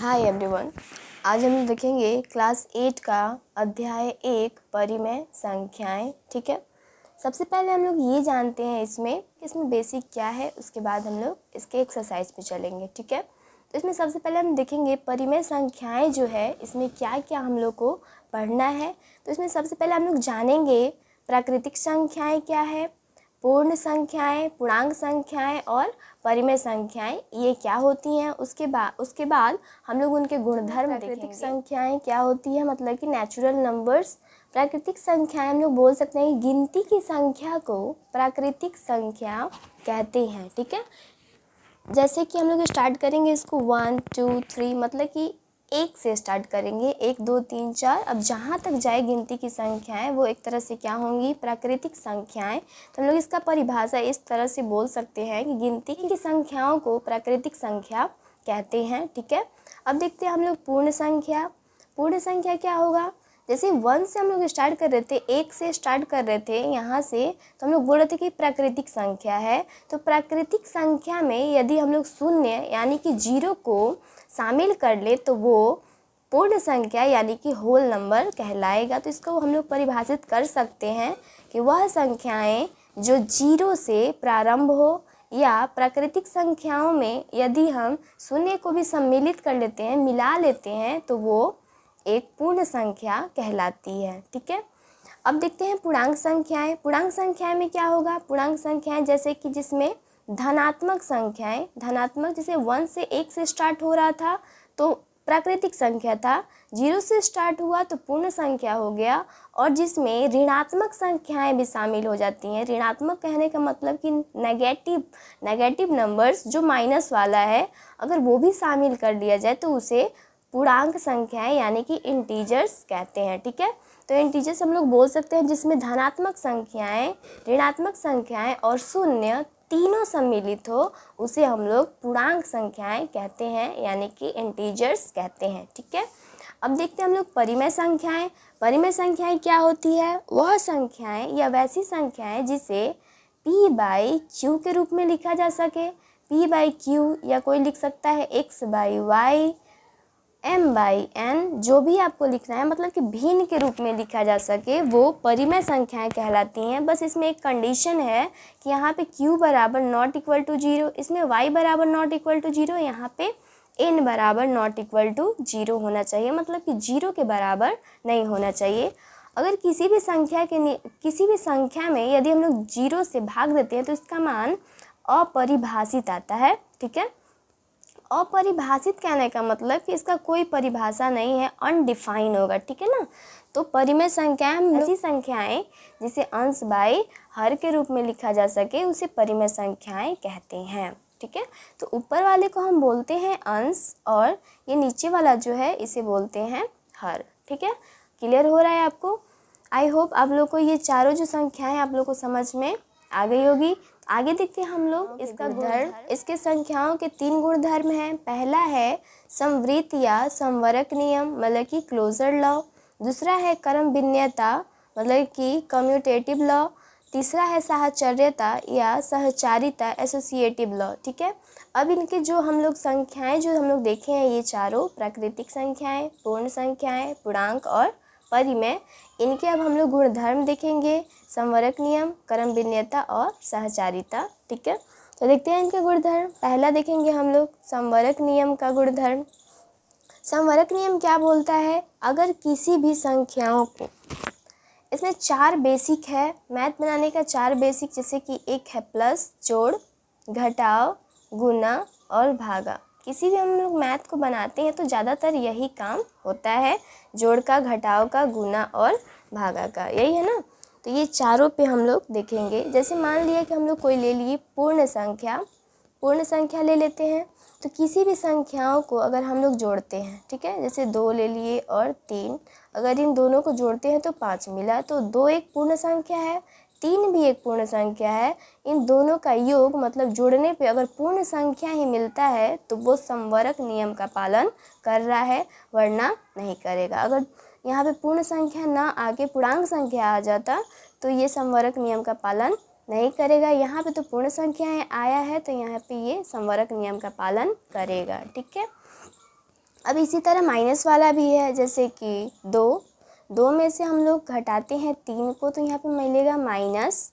Hi everyone, आज हम लोग देखेंगे क्लास 8 का अध्याय 1 परिमेय संख्याएं। ठीक है, सबसे पहले हम लोग ये जानते हैं इसमें कि इसमें बेसिक क्या है, उसके बाद हम लोग इसके एक्सरसाइज पे चलेंगे। ठीक है, तो इसमें सबसे पहले हम देखेंगे परिमेय संख्याएं जो है इसमें क्या क्या हम लोग को पढ़ना है। तो इसमें सबसे पहले हम लोग जानेंगे प्राकृतिक संख्याएँ क्या है, पूर्ण संख्याएं, पूर्णांक संख्याएं और परिमेय संख्याएं ये क्या होती हैं। उसके बाद हम लोग उनके गुणधर्म देखेंगे। प्राकृतिक संख्याएं क्या होती है, मतलब कि नेचुरल नंबर्स। प्राकृतिक संख्याएं हम लोग बोल सकते हैं कि गिनती की संख्या को प्राकृतिक संख्या कहते हैं। ठीक है, जैसे कि हम लोग स्टार्ट करेंगे इसको 1 2 3, मतलब कि एक से स्टार्ट करेंगे, 1 2 3 4। अब जहाँ तक जाए गिनती की संख्याएं वो एक तरह से क्या होंगी, प्राकृतिक संख्याएं। तो हम लोग इसका परिभाषा इस तरह से बोल सकते हैं कि गिनती की संख्याओं को प्राकृतिक संख्या कहते हैं। ठीक है, अब देखते हैं हम लोग पूर्ण संख्या। पूर्ण संख्या क्या होगा, जैसे 1 से हम लोग स्टार्ट कर रहे थे, 1 से स्टार्ट कर रहे थे यहाँ से, तो हम लोग बोल रहे थे कि प्राकृतिक संख्या है। तो प्राकृतिक संख्या में यदि हम लोग शून्य यानी कि 0 को शामिल कर ले तो वो पूर्ण संख्या यानी कि होल नंबर कहलाएगा। तो इसको हम लोग परिभाषित कर सकते हैं कि वह संख्याएं जो 0 से प्रारंभ हो, या प्राकृतिक संख्याओं में यदि हम शून्य को भी सम्मिलित कर लेते हैं, मिला लेते हैं, तो वो एक पूर्ण संख्या कहलाती है। ठीक है, अब देखते हैं पूर्णांक संख्याएं। पूर्णांक संख्याएं में क्या होगा, पूर्णांक संख्याएं जैसे कि जिसमें धनात्मक संख्याएं, धनात्मक जैसे 1 से 1 से स्टार्ट हो रहा था तो प्राकृतिक संख्या था, 0 से स्टार्ट हुआ तो पूर्ण संख्या हो गया। और जिसमें ऋणात्मक संख्याएं भी शामिल हो जाती हैं। ऋणात्मक कहने का मतलब कि नेगेटिव नंबर्स जो माइनस वाला है, अगर वो भी शामिल कर लिया जाए तो उसे पूर्णांक संख्याएं यानी कि इंटीजर्स कहते हैं। ठीक है, तो इंटीजर्स हम लोग बोल सकते हैं जिसमें धनात्मक संख्याएं, ऋणात्मक संख्याएं और शून्य तीनों सम्मिलित हो, उसे हम लोग पूर्णांक संख्याएं कहते हैं यानी कि इंटीजर्स कहते हैं। ठीक है, अब देखते हैं हम लोग परिमेय संख्याएं। परिमेय संख्याएं क्या होती है, वह संख्याएं या वैसी संख्याएं जिसे p/q के रूप में लिखा जा सके। p/q या कोई लिख सकता है x/y, m/n, जो भी आपको लिखना है, मतलब कि भिन्न के रूप में लिखा जा सके, वो परिमेय संख्याएं कहलाती हैं। बस इसमें एक कंडीशन है कि यहाँ पे q बराबर नॉट इक्वल टू 0, इसमें y बराबर नॉट इक्वल टू 0, यहाँ पे n बराबर नॉट इक्वल टू 0 होना चाहिए, मतलब कि 0 के बराबर नहीं होना चाहिए। अगर किसी भी संख्या में यदि हम लोग 0 से भाग देते हैं तो इसका मान अपरिभाषित आता है। ठीक है, अपरिभाषित कहने का मतलब कि इसका कोई परिभाषा नहीं है, अनडिफाइन होगा। ठीक है ना, तो परिमेय संख्याएं ऐसी संख्याएं जिसे अंश बाई हर के रूप में लिखा जा सके उसे परिमेय संख्याएं कहते हैं। ठीक है, तो ऊपर वाले को हम बोलते हैं अंश और ये नीचे वाला जो है इसे बोलते हैं हर। ठीक है, क्लियर हो रहा है आपको? आई होप आप लोग को ये चारों जो संख्याएं आप लोग को समझ में आ गई होगी। आगे देखते हैं हम लोग इसका गुणधर्म। इसके संख्याओं के 3 गुणधर्म हैं। पहला है समवृत्त या समवरक नियम, मतलब कि क्लोजर लॉ। दूसरा है क्रम भिन्नता, मतलब कि कम्यूटेटिव लॉ। तीसरा है साहचर्यता या सहचारिता, एसोसिएटिव लॉ। ठीक है, अब इनके जो हम लोग संख्याएं जो हम लोग देखे हैं, ये चारों प्राकृतिक संख्याएं, पूर्ण संख्याएं, पूर्णांक और परिमेय, इनके अब हम लोग गुणधर्म देखेंगे, समवरक नियम, क्रम भिन्नता और सहचारिता। ठीक है, तो देखते हैं इनके गुणधर्म। पहला देखेंगे हम लोग समवरक नियम का गुणधर्म। समवरक नियम क्या बोलता है, अगर किसी भी संख्याओं को, इसमें 4 बेसिक है मैथ बनाने का, 4 बेसिक, जैसे कि एक है प्लस, जोड़, घटाव, गुना और भागा। किसी भी हम लोग मैथ को बनाते हैं तो ज़्यादातर यही काम होता है, जोड़ का, घटाव का, गुना और भागा का, यही है ना। तो ये चारों पे हम लोग देखेंगे। जैसे मान लिया कि हम लोग कोई ले लिए पूर्ण संख्या ले लेते हैं, तो किसी भी संख्याओं को अगर हम लोग जोड़ते हैं, ठीक है, जैसे 2 ले लिए और 3, अगर इन दोनों को जोड़ते हैं तो 5 मिला, तो 2 एक पूर्ण संख्या है, 3 भी एक पूर्ण संख्या है। इन दोनों का योग मतलब जोड़ने पे अगर पूर्ण संख्या ही मिलता है तो वो समवरक नियम का पालन कर रहा है, वरना नहीं करेगा। अगर यहाँ पे पूर्ण संख्या ना आके पूर्णांक संख्या आ जाता तो ये समवरक नियम का पालन नहीं करेगा। यहाँ पे तो पूर्ण संख्याएं आया है तो यहाँ पे ये समवरक नियम का पालन करेगा। ठीक है, अब इसी तरह माइनस वाला भी है, जैसे कि 2 में से हम लोग घटाते हैं 3 को, तो यहाँ पे मिलेगा -1,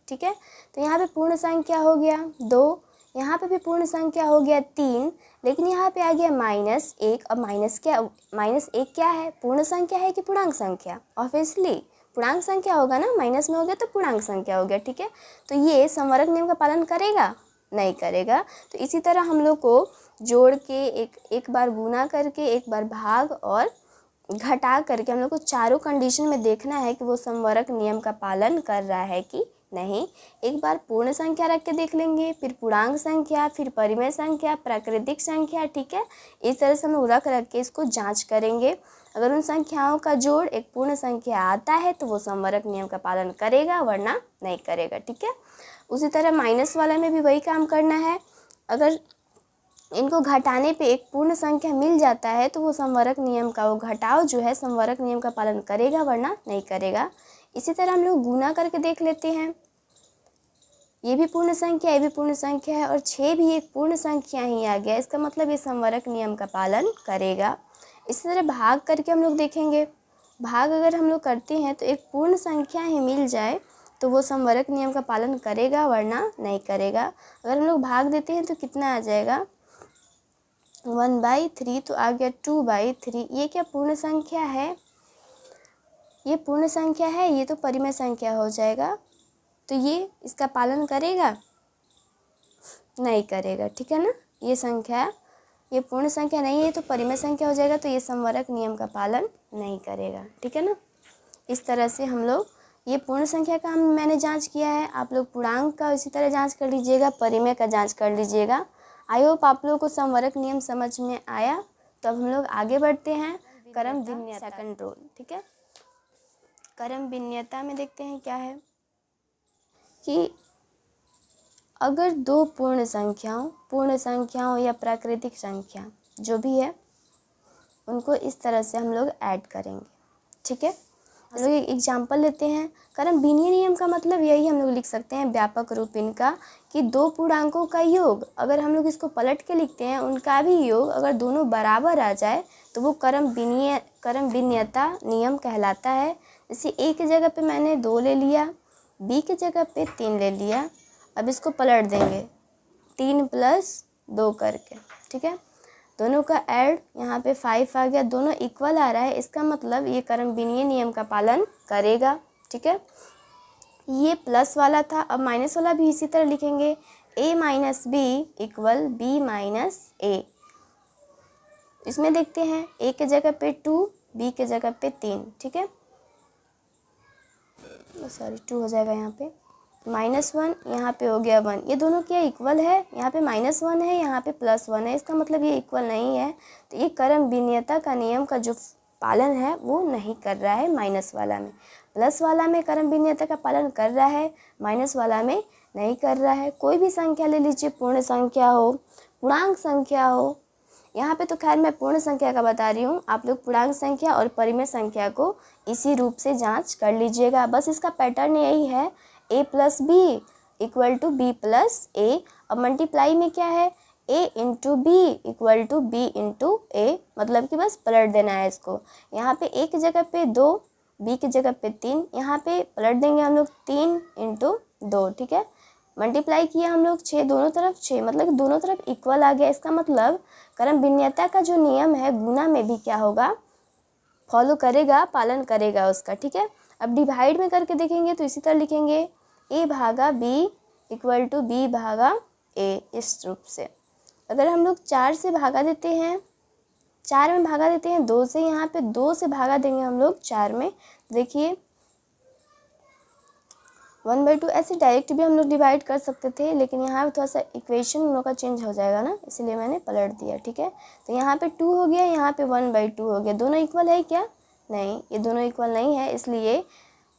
ठीक है। तो यहाँ पे पूर्ण संख्या हो गया 2, यहाँ पे भी पूर्ण संख्या हो गया 3, लेकिन यहाँ पे आ गया -1। अब -1 क्या है, पूर्ण संख्या है कि पूर्णांक संख्या? ऑब्वियसली पूर्णांक संख्या होगा ना, माइनस में हो गया तो पूर्णांक संख्या हो गया, ठीक है। तो ये संवरक नियम का पालन करेगा? नहीं करेगा। तो इसी तरह हम लोग को जोड़ के एक बार गुना करके, एक बार भाग और घटा करके हम लोग को चारों कंडीशन में देखना है कि वो संवरक नियम का पालन कर रहा है कि नहीं। एक बार पूर्ण संख्या रख के देख लेंगे, फिर पूर्णांक संख्या, फिर परिमेय संख्या, प्राकृतिक संख्या, ठीक है। इस तरह से हम लोग रख के इसको जांच करेंगे। अगर उन संख्याओं का जोड़ एक पूर्ण संख्या आता है तो वो संवरक नियम का पालन करेगा, वरना नहीं करेगा, ठीक है। उसी तरह माइनस वाला में भी वही काम करना है। अगर इनको घटाने पे एक पूर्ण संख्या मिल जाता है तो वो संवरक नियम का वो घटाव जो है संवरक नियम का पालन करेगा, वरना नहीं करेगा। इसी तरह हम लोग गुना करके देख लेते हैं। ये भी पूर्ण संख्या, ये भी पूर्ण संख्या है और 6 भी एक पूर्ण संख्या ही आ गया, इसका मतलब ये संवरक नियम का पालन करेगा। इसी तरह भाग करके हम लोग देखेंगे। भाग अगर हम लोग करते हैं तो एक पूर्ण संख्या ही मिल जाए तो वो संवरक नियम का पालन करेगा, वरना नहीं करेगा। अगर हम लोग भाग देते हैं तो कितना आ जाएगा, 1/3, तो आ गया 2/3। ये क्या पूर्ण संख्या है? ये पूर्ण संख्या है, ये तो परिमेय संख्या हो जाएगा। तो ये इसका पालन करेगा? नहीं करेगा, ठीक है ना। ये संख्या, ये पूर्ण संख्या नहीं है तो परिमेय संख्या हो जाएगा, तो ये संवरक नियम का पालन नहीं करेगा, ठीक है ना। इस तरह से हम लोग ये पूर्ण संख्या का मैंने जांच किया है। आप लोग पूर्णांक का इसी तरह जांच कर लीजिएगा, परिमेय का जांच कर लीजिएगा। आई होप आप लोगों को संवरक नियम समझ में आया। तो अब हम लोग आगे बढ़ते हैं क्रम भिन्नता, सेकंड रूल, ठीक है। क्रम भिन्नता में देखते हैं क्या है कि अगर 2 पूर्ण संख्याओं या प्राकृतिक संख्या जो भी है उनको इस तरह से हम लोग ऐड करेंगे, ठीक है। हम लोग एक एग्जाम्पल लेते हैं। क्रम भिन्नता नियम का मतलब यही हम लोग लिख सकते हैं व्यापक रूप इनका कि 2 पूर्णांकों का योग, अगर हम लोग इसको पलट के लिखते हैं उनका भी योग अगर दोनों बराबर आ जाए तो वो क्रम भिन्नता नियम कहलाता है। जैसे ए की जगह पे मैंने 2 ले लिया, बी की जगह पे 3 ले लिया। अब इसको पलट देंगे 3 + 2 करके, ठीक है। दोनों का ऐड यहाँ पे 5 आ गया, दोनों इक्वल आ रहा है, इसका मतलब ये क्रम भिन्नता नियम का पालन करेगा, ठीक है। ये प्लस वाला था, अब माइनस वाला भी इसी तरह लिखेंगे, a - b = b - a। इसमें देखते हैं a के जगह पे 2, b के जगह पे 3, ठीक है। सॉरी 2 हो जाएगा यहाँ पे, -1 यहाँ पे हो गया 1। ये दोनों क्या इक्वल है? यहाँ पे -1 है, यहाँ पे +1 है, इसका मतलब ये इक्वल नहीं है। तो ये क्रम भिन्नता का नियम का जो पालन है वो नहीं कर रहा है माइनस वाला में। प्लस वाला में क्रम भिन्नता का पालन कर रहा है, माइनस वाला में नहीं कर रहा है। कोई भी संख्या ले लीजिए, पूर्ण संख्या हो, पूर्णांक संख्या हो। यहाँ पे तो खैर मैं पूर्ण संख्या का बता रही हूँ, आप लोग पूर्णांक संख्या और परिमेय संख्या को इसी रूप से जांच कर लीजिएगा। बस इसका पैटर्न यही है, a + b = b + a। अब मल्टीप्लाई में क्या है, a × b = b × a, मतलब कि बस पलट देना है इसको। यहाँ पे a की जगह पे 2, b की जगह पे 3, यहाँ पे पलट देंगे हम लोग 3 × 2, ठीक है। मल्टीप्लाई किया हम लोग 6, दोनों तरफ 6, मतलब कि दोनों तरफ इक्वल आ गया। इसका मतलब क्रम भिन्नता का जो नियम है गुना में भी क्या होगा, फॉलो करेगा, पालन करेगा उसका, ठीक है। अब डिवाइड में करके देखेंगे तो इसी तरह लिखेंगे a/b = b/a, इस रूप से। अगर हम लोग 4 से भागा देते हैं, 4 में भागा देते हैं 2 से, यहाँ पे 2 से भागा देंगे हम लोग 4 में, देखिए 1/2। ऐसे डायरेक्ट भी हम लोग डिवाइड कर सकते थे, लेकिन यहाँ पे थोड़ा सा इक्वेशन उन लोग का चेंज हो जाएगा ना, इसलिए मैंने पलट दिया, ठीक है। तो यहाँ पे 2 हो गया, यहाँ पे 1/2 हो गया। दोनों इक्वल है क्या? नहीं, ये दोनों इक्वल नहीं है, इसलिए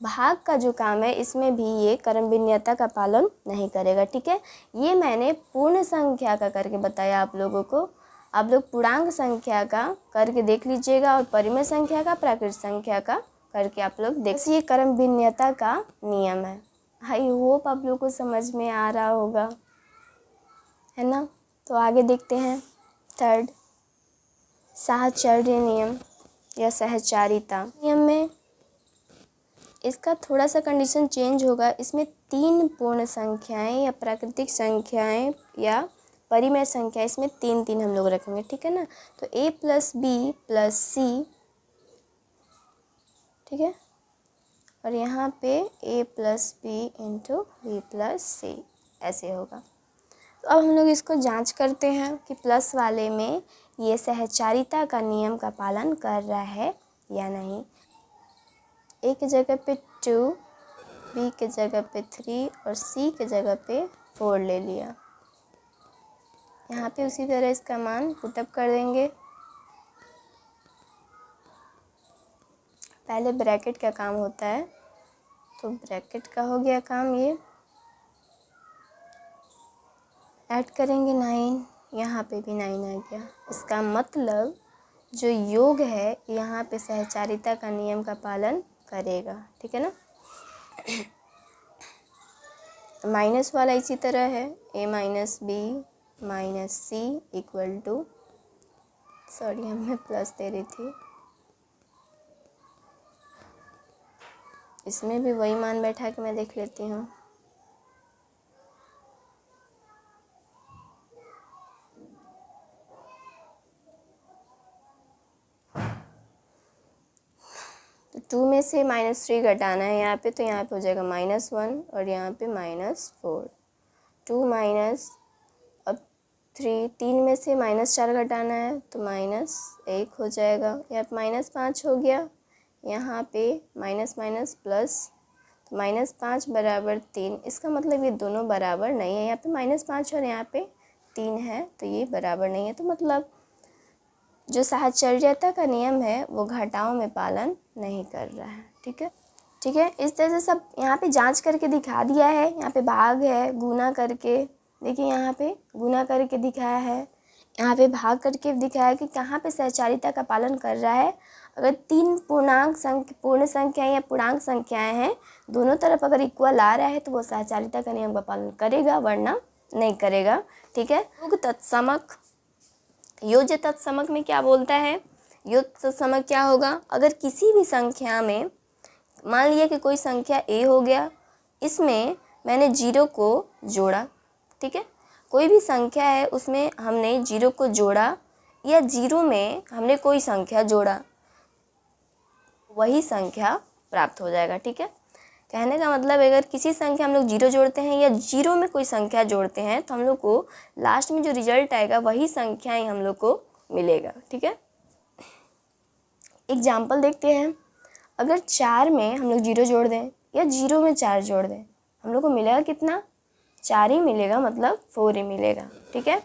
भाग का जो काम है इसमें भी ये क्रम भिन्नता का पालन नहीं करेगा, ठीक है। ये मैंने पूर्ण संख्या का करके बताया आप लोगों को। आप लोग पूर्णांक संख्या का करके देख लीजिएगा और परिमेय संख्या का, प्राकृतिक संख्या का करके आप लोग देख। ये क्रम भिन्नता का नियम है। आई होप आप लोग को समझ में आ रहा होगा, है ना। तो आगे देखते हैं थर्ड। साहचर्य नियम या सहचारिता नियम में इसका थोड़ा सा कंडीशन चेंज होगा। इसमें 3 पूर्ण संख्याएं या प्राकृतिक संख्याएं या परिमेय संख्या, इसमें 3 हम लोग रखेंगे, ठीक है ना। तो a + b + c, ठीक है, और यहाँ पे a + b × b + c ऐसे होगा। तो अब हम लोग इसको जांच करते हैं कि प्लस वाले में ये सहचारिता का नियम का पालन कर रहा है या नहीं। a की जगह पे 2, b की जगह पे 3 और c की जगह पे 4 ले लिया। यहाँ पे उसी तरह इसका मान पुटअप कर देंगे। पहले ब्रैकेट का काम होता है, तो ब्रैकेट का हो गया काम। ये ऐड करेंगे 9, यहाँ पे भी 9 आ गया। इसका मतलब जो योग है यहाँ पे सहचारिता का नियम का पालन करेगा, ठीक है ना। माइनस वाला इसी तरह है, a - b - c = सॉरी मैं प्लस दे रही थी, इसमें भी वही मान बैठा के मैं देख लेती हूँ। तो 2 में से -3 घटाना है यहाँ पे, तो यहाँ पे हो जाएगा -1 और यहाँ पे -4। 2 माइनस अब 3 में से -4 घटाना है तो -1 हो जाएगा। यहाँ पे -5 हो गया, यहाँ पे माइनस प्लस, तो -5 = 3। इसका मतलब ये दोनों बराबर नहीं है। यहाँ पे -5 और यहाँ पे 3 है, तो ये बराबर नहीं है। तो मतलब जो साहचर्यता का नियम है वो घटाओं में पालन नहीं कर रहा है, ठीक है। ठीक है, इस तरह से सब यहाँ पे जांच करके दिखा दिया है। यहाँ पे भाग है, गुना करके, देखिए यहाँ पे गुना करके दिखाया है, यहाँ पे भाग करके दिखाया है कि कहाँ पे सहचारिता का पालन कर रहा है। अगर 3 पूर्ण संख्याएं या पूर्णांक संख्याएं हैं, दोनों तरफ अगर इक्वल आ रहा है तो वो सहचारिता का नियम का पालन करेगा, वरना नहीं करेगा, ठीक है। योग तत्समक, योज्य तत्समक में क्या बोलता है? योज्य तत्समक क्या होगा? अगर किसी भी संख्या में, मान लिया कि कोई संख्या a हो गया, इसमें मैंने 0 को जोड़ा, ठीक है। कोई भी संख्या है उसमें हमने 0 को जोड़ा या 0 में हमने कोई संख्या जोड़ा, वही संख्या प्राप्त हो जाएगा, ठीक है। कहने का मतलब अगर किसी संख्या हम लोग 0 जोड़ते हैं या 0 में कोई संख्या जोड़ते हैं तो हम लोग को लास्ट में जो रिजल्ट आएगा वही संख्या ही हम लोग को मिलेगा, ठीक है। एग्जाम्पल देखते हैं। अगर 4 में हम लोग 0 जोड़ दें या 0 में 4 जोड़ दें, हम लोग को मिलेगा कितना? 4 ही मिलेगा, मतलब 4 ही मिलेगा, ठीक है।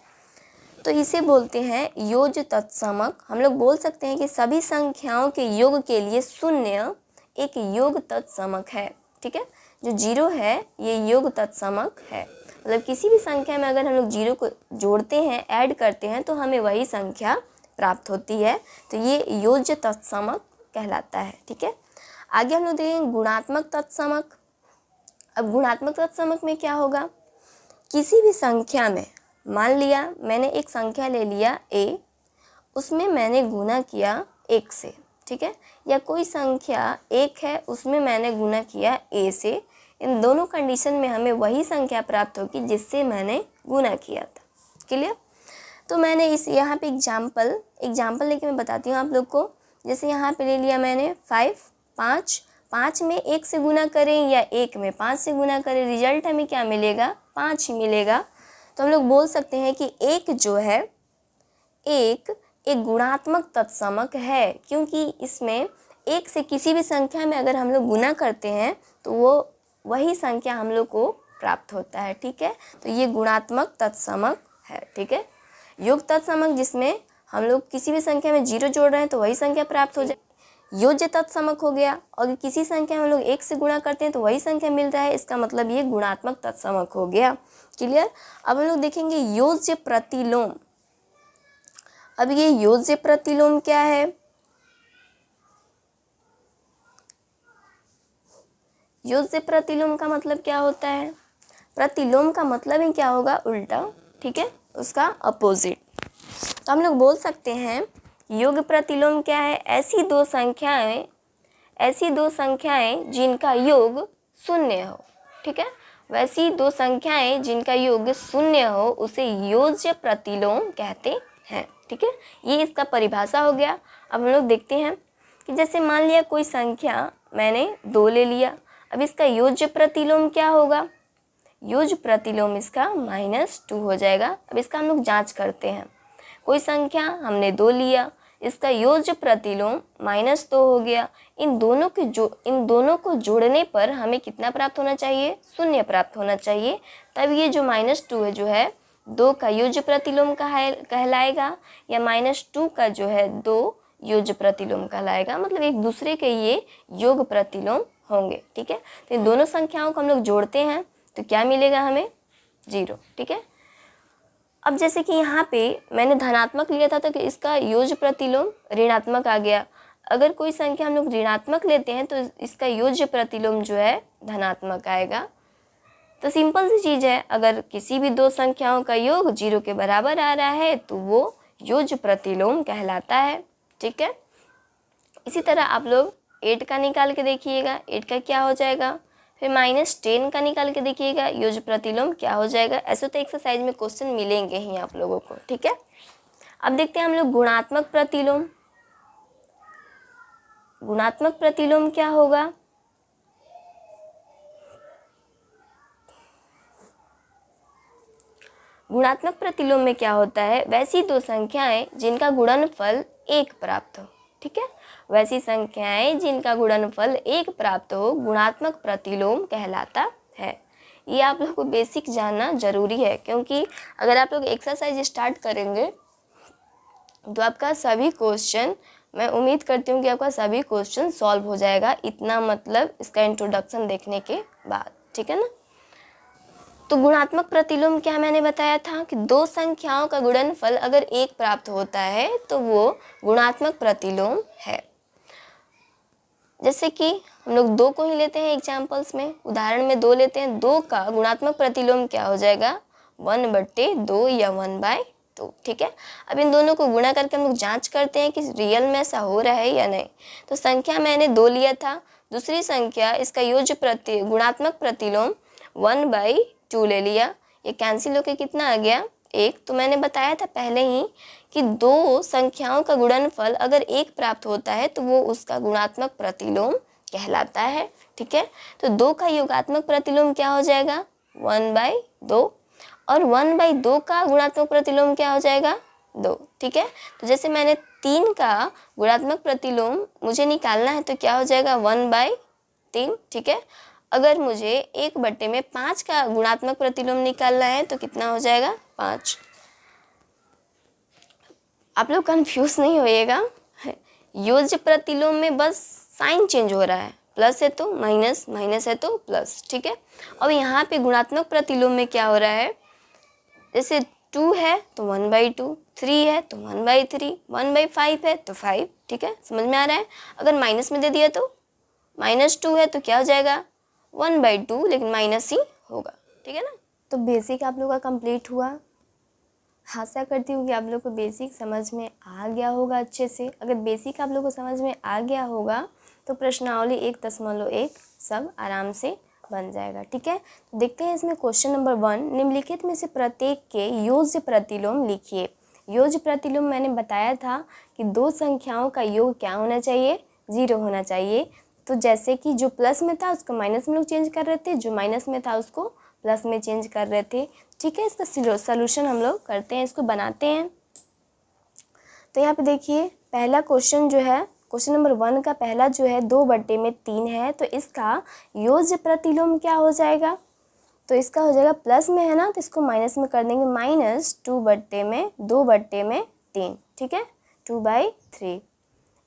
तो इसे बोलते हैं योज्य तत्समक। हम लोग बोल सकते हैं कि सभी संख्याओं के योग के लिए 0 एक योग तत्समक है, ठीक है। जो 0 है ये योग तत्समक है, मतलब किसी भी संख्या में अगर हम लोग 0 को जोड़ते हैं, ऐड करते हैं, तो हमें वही संख्या प्राप्त होती है। तो ये योज्य तत्समक कहलाता है, ठीक है। आगे हम लोग देखेंगे गुणात्मक तत्समक। अब गुणात्मक तत्समक में क्या होगा? किसी भी संख्या में, मान लिया मैंने एक संख्या ले लिया a, उसमें मैंने गुना किया 1 से, ठीक है, या कोई संख्या 1 है उसमें मैंने गुना किया a से। इन दोनों कंडीशन में हमें वही संख्या प्राप्त होगी जिससे मैंने गुना किया था, क्लियर। तो मैंने इस यहाँ पे एग्जाम्पल लेके मैं बताती हूँ आप लोग को। जैसे यहाँ पे ले लिया मैंने 5 में 1 से गुना करें या 1 में 5 से गुना करें, रिजल्ट हमें क्या मिलेगा? 5 ही मिलेगा। तो हम लोग बोल सकते हैं कि 1 जो है एक गुणात्मक तत्समक है, क्योंकि इसमें 1 से किसी भी संख्या में अगर हम लोग गुना करते हैं तो वो वही संख्या हम लोग को प्राप्त होता है, ठीक है। तो ये गुणात्मक तत्समक है, ठीक है। योग तत्समक जिसमें हम लोग किसी भी संख्या में 0 जोड़ रहे हैं तो वही संख्या प्राप्त हो जाए। योज्य तत्समक हो गया, और किसी संख्या में हम लोग 1 से गुणा करते हैं तो वही संख्या मिल रहा है, इसका मतलब ये गुणात्मक तत्समक हो गया, क्लियर। अब हम लोग देखेंगे योज्य प्रतिलोम। अब ये योज्य प्रतिलोम क्या है? योज्य प्रतिलोम का मतलब क्या होता है? प्रतिलोम का मतलब ही क्या होगा? उल्टा, ठीक है, उसका अपोजिट। तो हम लोग बोल सकते हैं योग प्रतिलोम क्या है? ऐसी दो संख्याएं जिनका योग शून्य हो, ठीक है। वैसी दो संख्याएं जिनका योग शून्य हो उसे योज्य प्रतिलोम कहते हैं, ठीक है। ये इसका परिभाषा हो गया। अब हम लोग देखते हैं कि जैसे मान लिया कोई संख्या मैंने 2 ले लिया, अब इसका योज्य प्रतिलोम क्या होगा? योज्य प्रतिलोम इसका -2 हो जाएगा। अब इसका हम लोग जांच करते हैं। कोई संख्या हमने 2 लिया, इसका योज्य प्रतिलोम -2 हो गया। इन दोनों को जोड़ने पर हमें कितना प्राप्त होना चाहिए? 0 प्राप्त होना चाहिए। तब ये जो -2 है जो है 2 का योज्य प्रतिलोम कहलाएगा, या -2 का जो है 2 योज्य प्रतिलोम कहलाएगा। मतलब एक दूसरे के ये योग प्रतिलोम होंगे, ठीक है। तो इन दोनों संख्याओं को हम लोग जोड़ते हैं तो क्या मिलेगा हमें? 0, ठीक है। अब जैसे कि यहाँ पे मैंने धनात्मक लिया था तो कि इसका योज्य प्रतिलोम ऋणात्मक आ गया। अगर कोई संख्या हम लोग ऋणात्मक लेते हैं तो इसका योज्य प्रतिलोम जो है धनात्मक आएगा। तो सिंपल सी चीज़ है, अगर किसी भी दो संख्याओं का योग 0 के बराबर आ रहा है तो वो योज्य प्रतिलोम कहलाता है, ठीक है। इसी तरह आप लोग 8 का निकाल के देखिएगा, 8 का क्या हो जाएगा। फिर -10 का निकाल के देखिएगा, योज्य प्रतिलोम क्या हो जाएगा। ऐसे तो एक्सरसाइज में क्वेश्चन मिलेंगे ही आप लोगों को, ठीक है। अब देखते हैं हम लोग गुणात्मक प्रतिलोम। गुणात्मक प्रतिलोम क्या होगा? गुणात्मक प्रतिलोम में क्या होता है? वैसी दो संख्याएं जिनका गुणनफल 1 प्राप्त हो, ठीक है। वैसी संख्याएं जिनका गुणनफल 1 प्राप्त हो गुणात्मक प्रतिलोम कहलाता है। ये आप लोग को बेसिक जानना जरूरी है, क्योंकि अगर आप लोग एक्सरसाइज स्टार्ट करेंगे तो आपका सभी क्वेश्चन, मैं उम्मीद करती हूँ कि आपका सभी क्वेश्चन सॉल्व हो जाएगा, इतना मतलब इसका इंट्रोडक्शन देखने के बाद, ठीक है ना। तो गुणात्मक प्रतिलोम क्या मैंने बताया था कि दो संख्याओं का गुणनफल अगर 1 प्राप्त होता है तो वो गुणात्मक प्रतिलोम है। जैसे कि हम लोग 2 को ही लेते हैं एग्जाम्पल्स में, उदाहरण में 2 लेते हैं। 2 का गुणात्मक प्रतिलोम क्या हो जाएगा? 1/2 या 1/2, ठीक है। अब इन दोनों को गुणा करके हम लोग जांच करते हैं कि रियल में ऐसा हो रहा है या नहीं। तो संख्या मैंने 2 लिया था, दूसरी संख्या इसका योज्य गुणात्मक प्रतिलोम 1/2 ले लिया, ये कैंसिल होकर कितना आ गया? 1। तो मैंने बताया था पहले ही कि दो संख्याओं का गुणनफल अगर 1 प्राप्त होता है तो वो उसका गुणात्मक प्रतिलोम कहलाता है, ठीक है। तो 2 का योगात्मक प्रतिलोम क्या हो जाएगा? 1/2, और 1/2 का गुणात्मक प्रतिलोम क्या हो जाएगा? 2, ठीक है। तो जैसे मैंने 3 का गुणात्मक प्रतिलोम मुझे निकालना है तो क्या हो जाएगा? 1/3, ठीक है। अगर मुझे 1/5 का गुणात्मक प्रतिलोम निकालना है तो कितना हो जाएगा? 5। आप लोग कंफ्यूज नहीं होइएगा, योज्य प्रतिलोम में बस साइन चेंज हो रहा है, प्लस है तो माइनस, माइनस है तो प्लस, ठीक है। अब यहाँ पे गुणात्मक प्रतिलोम में क्या हो रहा है? जैसे 2 है तो 1/2, 3 है तो 1/3, 1/5 है तो 5, ठीक है। समझ में आ रहा है? अगर माइनस में दे दिया तो -2 है तो क्या हो जाएगा? 1/2, लेकिन माइनस ही होगा, ठीक है ना। तो बेसिक आप लोग का कंप्लीट हुआ। आशा करती हूँ कि आप लोग को बेसिक समझ में आ गया होगा अच्छे से। अगर बेसिक आप लोग को समझ में आ गया होगा तो प्रश्नावली 1.1 सब आराम से बन जाएगा, ठीक है। तो देखते हैं इसमें क्वेश्चन नंबर 1, निम्नलिखित में से प्रत्येक के योज्य प्रतिलोम लिखिए। योज्य प्रतिलोम मैंने बताया था कि दो संख्याओं का योग क्या होना चाहिए? 0 होना चाहिए। तो जैसे कि जो प्लस में था उसको माइनस में लोग चेंज कर रहे थे, जो माइनस में था उसको प्लस में चेंज कर रहे थे, ठीक है। इसका सलूशन हम लोग करते हैं, इसको बनाते हैं। तो यहाँ पे देखिए पहला क्वेश्चन जो है, क्वेश्चन नंबर 1 का पहला जो है 2/3 है, तो इसका योज्य प्रतिलोम क्या हो जाएगा? तो इसका हो जाएगा प्लस में है ना, तो इसको माइनस में कर देंगे, -2/3, ठीक है, 2/3।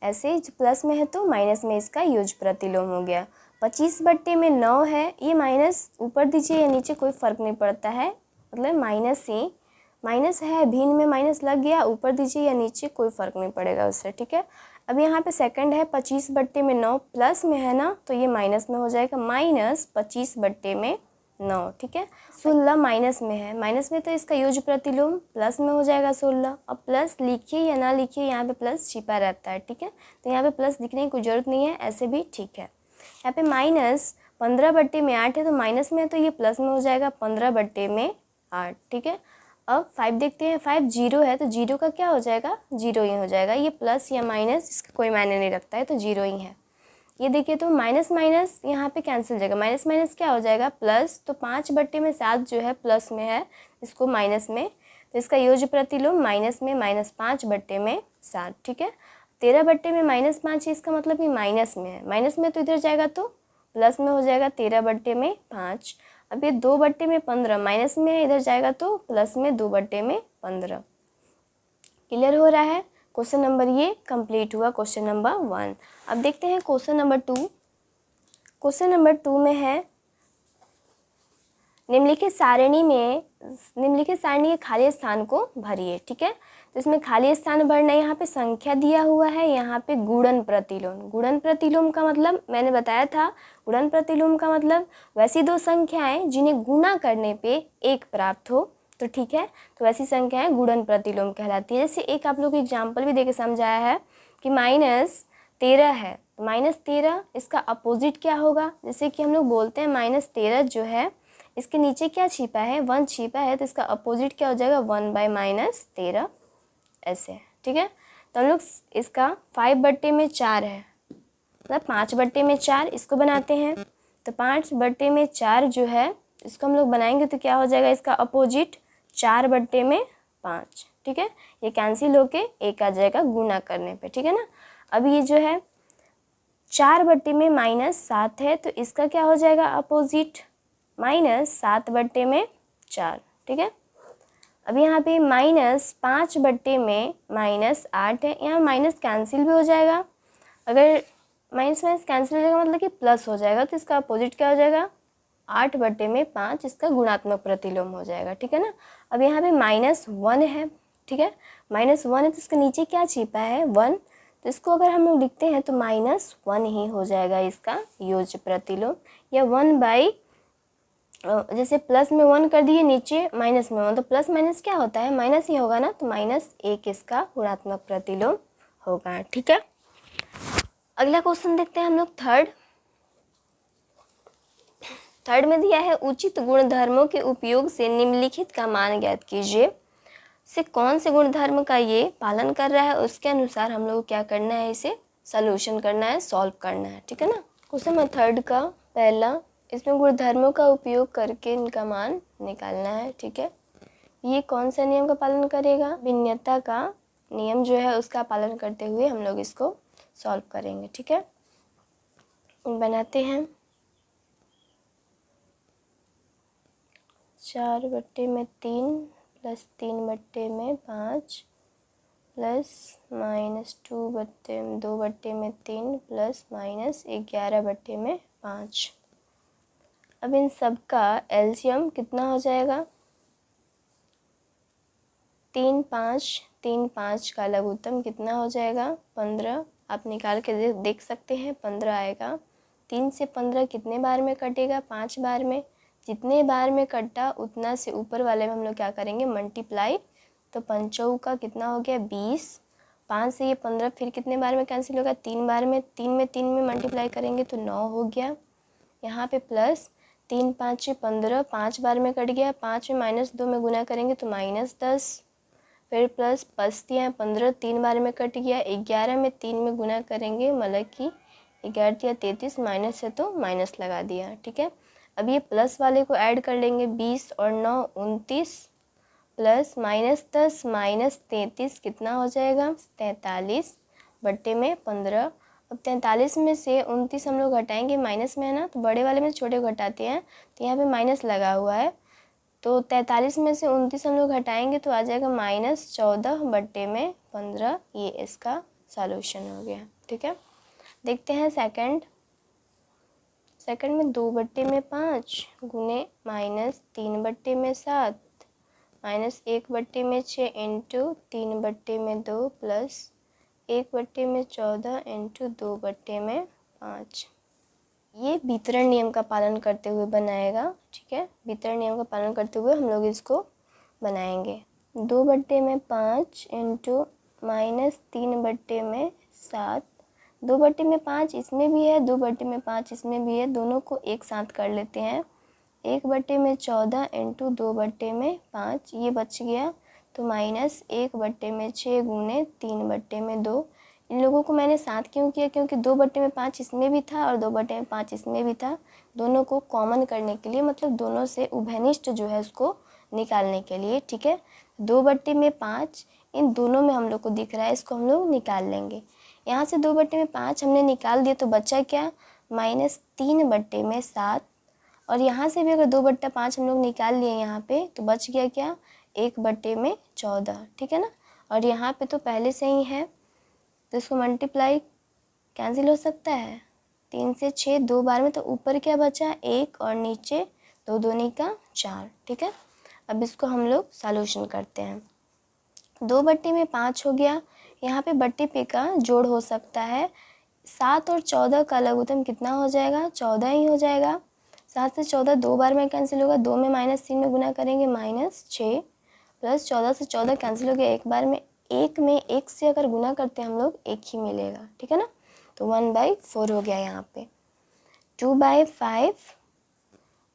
ऐसे जो प्लस में है तो माइनस में इसका योज्य प्रतिलोम हो गया। 25/9 है, ये माइनस ऊपर दीजिए या नीचे कोई फ़र्क नहीं पड़ता है, मतलब माइनस ही माइनस है, भिन्न में माइनस लग गया, ऊपर दीजिए या नीचे कोई फ़र्क नहीं पड़ेगा उससे, ठीक है। अब यहाँ पे सेकंड है 25/9, प्लस में है ना तो ये माइनस में हो जाएगा, -25/9, 9, ठीक है। 16 माइनस में है, माइनस में तो इसका योग प्रतिलोम प्लस में हो जाएगा 16। अब प्लस लिखिए या ना लिखिए, यहाँ पे प्लस छिपा रहता है, ठीक है। तो यहाँ पे प्लस लिखने की कोई ज़रूरत नहीं है, ऐसे भी ठीक है। यहाँ पे माइनस 15/8 है, तो माइनस में है तो ये प्लस में हो जाएगा 15/8, ठीक है। अब 5 देखते हैं, 5 जीरो है तो जीरो का क्या हो जाएगा, जीरो ही हो जाएगा। ये प्लस या माइनस इसका कोई मायने नहीं रखता है, तो जीरो ही है। ये देखिए तो माइनस माइनस यहाँ पे कैंसिल हो जाएगा, माइनस माइनस क्या हो जाएगा, प्लस। तो 5/7 जो है प्लस में है, इसको माइनस में, तो इसका योग प्रतिलोम माइनस में -5/7, ठीक है। 13/5 है, इसका मतलब ये माइनस में है, माइनस में तो इधर जाएगा तो प्लस में हो जाएगा 13/5। अब ये 2/15 माइनस में है, इधर जाएगा तो प्लस में 2/15। क्लियर हो रहा है। क्वेश्चन नंबर ये कंप्लीट हुआ, क्वेश्चन नंबर 1। अब देखते हैं क्वेश्चन नंबर 2। क्वेश्चन नंबर 2 में है निम्नलिखित सारणी के खाली स्थान को भरिए, ठीक है। तो इसमें खाली स्थान भरना, यहाँ पे संख्या दिया हुआ है, यहाँ पे गुणन प्रतिलोम। गुणन प्रतिलोम का मतलब मैंने बताया था, गुणन प्रतिलोम का मतलब वैसी दो संख्याएं जिन्हें गुणा करने पे एक प्राप्त हो, तो ठीक है। तो वैसी संख्याएं गुणन प्रतिलोम कहलाती है। जैसे एक आप लोग एग्जाम्पल भी देके समझाया है कि -13 है, तो -13 इसका अपोजिट क्या होगा। जैसे कि हम लोग बोलते हैं -13 जो है इसके नीचे क्या छिपा है, 1 छिपा है, तो इसका अपोजिट क्या हो जाएगा, 1/-13, ऐसे, ठीक है। तो हम लोग इसका 5/4 है, मतलब 5/4 इसको बनाते हैं। तो 5/4 जो है इसको हम लोग बनाएंगे तो क्या हो जाएगा, इसका अपोजिट 4/5, ठीक है। ये कैंसिल होके एक आ जाएगा गुना करने पे, ठीक है ना। अब ये जो है 4/-7 है, तो इसका क्या हो जाएगा अपोजिट, -7/4, ठीक है। अब यहाँ पे -5/8 है, यहाँ माइनस कैंसिल भी हो जाएगा। अगर माइनस माइनस कैंसिल हो जाएगा मतलब कि प्लस हो जाएगा, तो इसका अपोजिट क्या हो जाएगा, 8/5 इसका गुणात्मक प्रतिलोम हो जाएगा, ठीक है ना। अब यहाँ पे -1 है, ठीक है, -1 है तो इसके नीचे क्या छिपा है, 1, तो इसको अगर हम लोग लिखते हैं तो -1 ही हो जाएगा इसका योग प्रतिलोम। या 1 जैसे प्लस में 1 कर दिए, नीचे माइनस में 1, तो प्लस माइनस क्या होता है, माइनस ही होगा ना, तो -1 इसका गुणात्मक प्रतिलोम होगा, ठीक है। अगला क्वेश्चन देखते हैं हम लोग थर्ड में दिया है उचित गुणधर्मों के उपयोग से निम्नलिखित का मान ज्ञात कीजिए। से कौन से गुणधर्म का ये पालन कर रहा है, उसके अनुसार हम लोग क्या करना है, इसे सॉल्यूशन करना है, सॉल्व करना है, ठीक है ना। क्वेश्चन नंबर 3 का पहला, इसमें गुणधर्मों का उपयोग करके इनका मान निकालना है, ठीक है। ये कौन सा नियम का पालन करेगा, भिन्नता का नियम जो है उसका पालन करते हुए हम लोग इसको सॉल्व करेंगे, ठीक है। बनाते हैं 4/3 प्लस 3/5 प्लस -2/3 प्लस -11/5। अब इन सब का एलसीएम कितना हो जाएगा, 3 5 का लघुत्तम कितना हो जाएगा, 15। आप निकाल के देख सकते हैं, 15 आएगा। 3 से 15 कितने बार में कटेगा, 5 बार में। जितने बार में कटा उतना से ऊपर वाले में हम लोग क्या करेंगे, मल्टीप्लाई। तो 5 का कितना हो गया, 20। 5 से ये 15 फिर कितने बार में कैंसिल होगा, 3 बार में। 3 में मल्टीप्लाई करेंगे तो 9 हो गया। यहाँ पे प्लस 3 5 15, 5 बार में कट गया। 5 में -2 में गुना करेंगे तो -10, फिर प्लस 5 15, 3 बार में कट गया। 11 में 3 में गुना करेंगे, मतलब कि 11 33, माइनस है तो माइनस लगा दिया, ठीक है। अब ये प्लस वाले को ऐड कर लेंगे, 20 और 9 29 प्लस -10 -33 कितना हो जाएगा, 43/15। अब 43 में से 29 हम लोग घटाएंगे, माइनस में है ना, तो बड़े वाले में छोटे को घटाते हैं, तो यहाँ पे माइनस लगा हुआ है। तो 43 में से 29 हम लोग घटाएंगे तो आ जाएगा -14/15। ये इसका सॉल्यूशन हो गया, ठीक है। देखते हैं सेकंड में 2/5 गुने -3/7 -1/6 इंटू 3/2 प्लस 1/14 इंटू 2/5। ये वितरण नियम का पालन करते हुए बनाएगा, ठीक है। वितरण नियम का पालन करते हुए हम लोग इसको बनाएंगे। 2/5 इंटू -3/7, 2/5 इसमें भी है, 2/5 इसमें भी है, दोनों को एक साथ कर लेते हैं। 1/14 इंटू 2/5 ये बच गया, तो -1/6 गुने 3/2। इन लोगों को मैंने साथ क्यों किया, क्योंकि 2/5 इसमें भी था और 2/5 इसमें भी था। दोनों को कॉमन करने के लिए, मतलब दोनों से उभयनिष्ठ जो है उसको निकालने के लिए, ठीक है। 2/5 इन दोनों में हम लोग को दिख रहा है, इसको हम लोग निकाल लेंगे। यहाँ से 2/5 हमने निकाल दिया तो बचा क्या, -3/7। और यहाँ से भी अगर 2/5 हम लोग निकाल लिए यहाँ पे, तो बच गया क्या, 1/14, ठीक है ना। और यहाँ पे तो पहले से ही है, तो इसको मल्टीप्लाई कैंसिल हो सकता है, 3 से 6 2 बार में, तो ऊपर क्या बचा 1 और नीचे 2 दूनी का 4, ठीक है। अब इसको हम लोग सॉल्यूशन करते हैं। 2/5 हो गया, यहाँ पे बट्टे पे का जोड़ हो सकता है। 7 और 14 का लघुत्तम कितना हो जाएगा, 14 ही हो जाएगा। 7 से 14 2 बार में कैंसिल होगा, 2 में -3 में गुना करेंगे -6, प्लस 14 से 14 कैंसिल हो गया एक बार में। 1 में 1 से अगर गुना करते हैं हम लोग 1 ही मिलेगा, ठीक है ना। तो 1/4 हो गया यहाँ पे। 2/5,